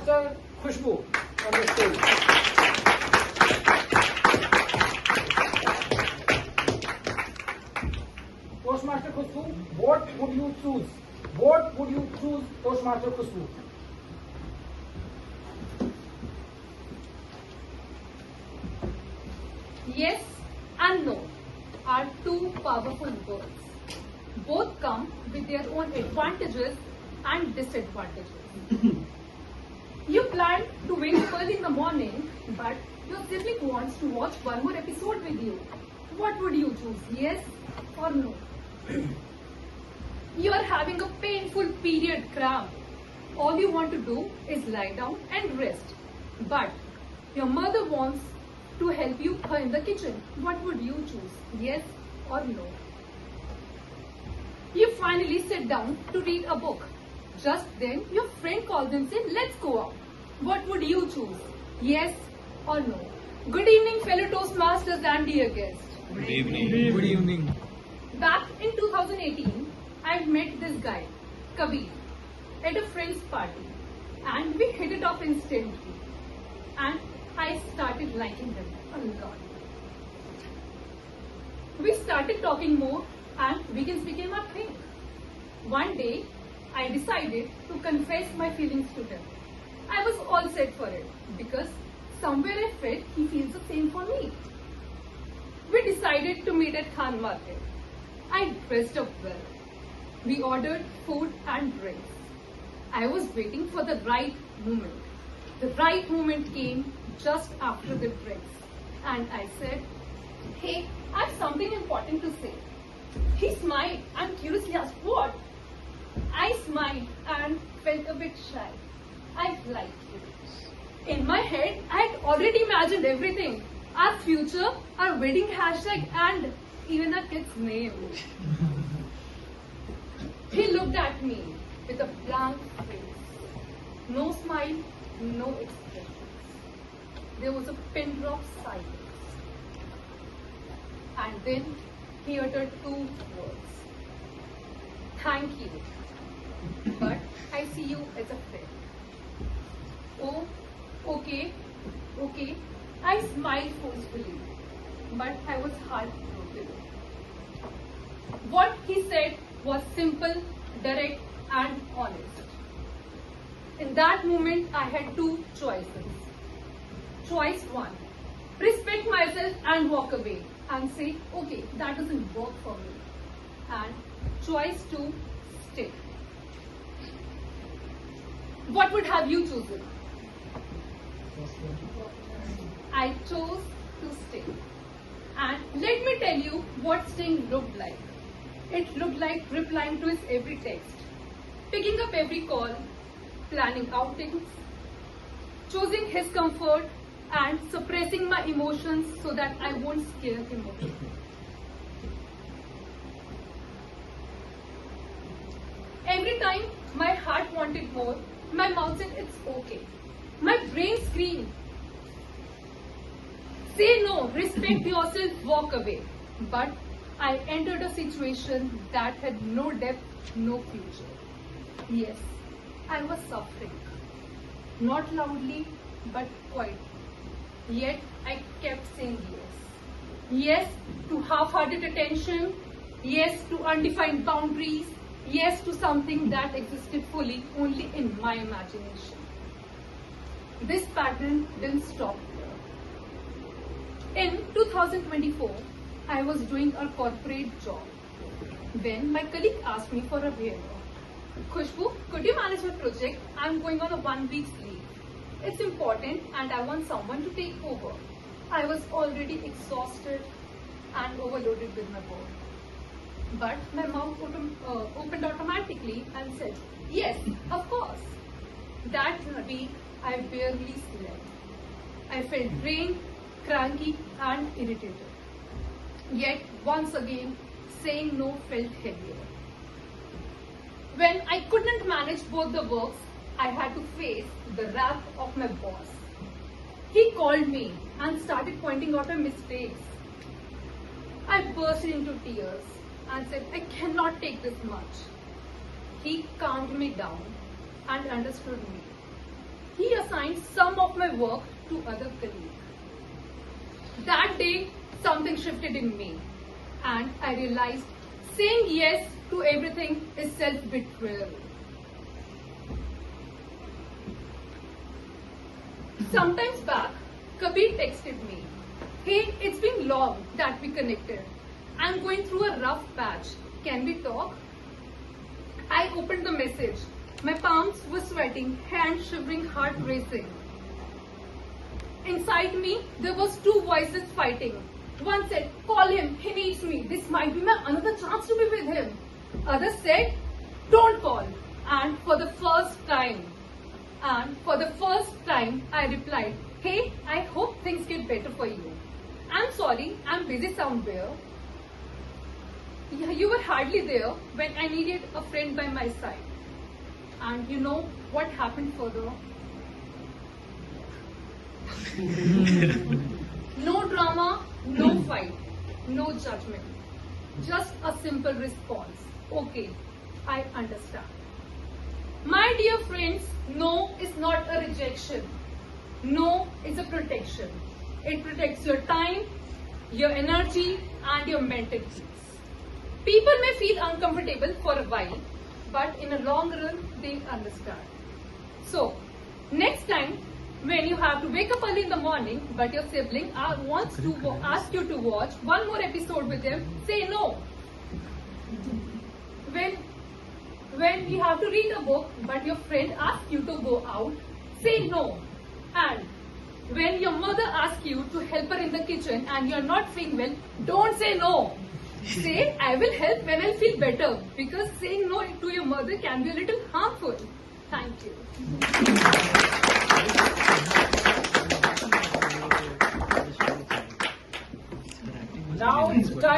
Toastmaster Khushboo on the stage. Toastmaster Khushboo, what would you choose? What would you choose, Toastmaster Khushboo? Yes and no are two powerful words. Both come with their own advantages and disadvantages. You plan to wake up early in the morning, but your sibling wants to watch one more episode with you. What would you choose, yes or no? You are having a painful period cramp. All you want to do is lie down and rest. But your mother wants to help you her in the kitchen. What would you choose, yes or no? You finally sit down to read a book. Just then your friend calls and says, let's go out. What would you choose, yes or no? Good evening, fellow Toastmasters and dear guests. Good evening. Good evening. Back in 2018, I met this guy, Kabir, at a friend's party, and we hit it off instantly. And I started liking him a lot. We started talking more, and weekends became a thing. One day, I decided to confess my feelings to him. I was all set for it because somewhere I felt he feels the same for me. We decided to meet at Khan Market. I dressed up well. We ordered food and drinks. I was waiting for the right moment. The right moment came just after the drinks. And I said, hey, I have something important to say. He smiled and curiously asked, what? I smiled and felt a bit shy. I liked you. In my head, I had already imagined everything. Our future, our wedding hashtag, and even our kid's name. He looked at me with a blank face. No smile, no expressions. There was a pin drop silence. And then he uttered two words. Thank you. But I see you as a friend. Oh, okay. I smiled forcefully, but I was heartbroken. What he said was simple, direct, and honest. In that moment, I had two choices. Choice one, respect myself and walk away and say, okay, that doesn't work for me. And choice two, stay. What would have you chosen? I chose to stay. And let me tell you what staying looked like. It looked like replying to his every text, picking up every call, planning outings, choosing his comfort, and suppressing my emotions so that I won't scare him away. Every time my heart wanted more, my mouth said it's okay. My brain screamed, say no, respect yourself, walk away. But I entered a situation that had no depth, no future. Yes, I was suffering. Not loudly, but quietly. Yet I kept saying yes. Yes to half-hearted attention. Yes to undefined boundaries. Yes to something that existed fully only in my imagination. This pattern didn't stop here. In 2024, I was doing a corporate job when my colleague asked me for a favor. Khushboo, could you manage my project? I'm going on a 1 week's leave. It's important and I want someone to take over. I was already exhausted and overloaded with my work. But my mouth opened automatically and said, yes, of course. That week, I barely slept. I felt drained, cranky and irritated. Yet, once again, saying no felt heavier. When I couldn't manage both the works, I had to face the wrath of my boss. He called me and started pointing out my mistakes. I burst into tears and said, I cannot take this much. He calmed me down and understood me. He assign some of my work to other colleagues. That day, something shifted in me, and I realized saying yes to everything is self-betrayal. Sometimes back, Kabir texted me, "Hey, it's been long that we connected. I'm going through a rough patch. Can we talk?" I opened the message. My palms were sweating, hands shivering, heart racing. Inside me, there was two voices fighting. One said, "Call him, he needs me. This might be my another chance to be with him." Other said, "Don't call." And for the first time, I replied, "Hey, I hope things get better for you. I'm sorry, I'm busy somewhere." You were hardly there when I needed a friend by my side. And you know what happened further? No drama, no fight, no judgment. Just a simple response. "Okay, I understand." My dear friends, no is not a rejection. No is a protection. It protects your time, your energy, and your mental peace. People may feel uncomfortable for a while, but in a long run, they understand. So, next time, when you have to wake up early in the morning, but your sibling wants to ask you to watch one more episode with them, say no. When you have to read a book, but your friend asks you to go out, say no. And when your mother asks you to help her in the kitchen and you are not feeling well, don't say no. Say, "I will help when I feel better," because saying no to your mother can be a little harmful. Thank you. Now it's time.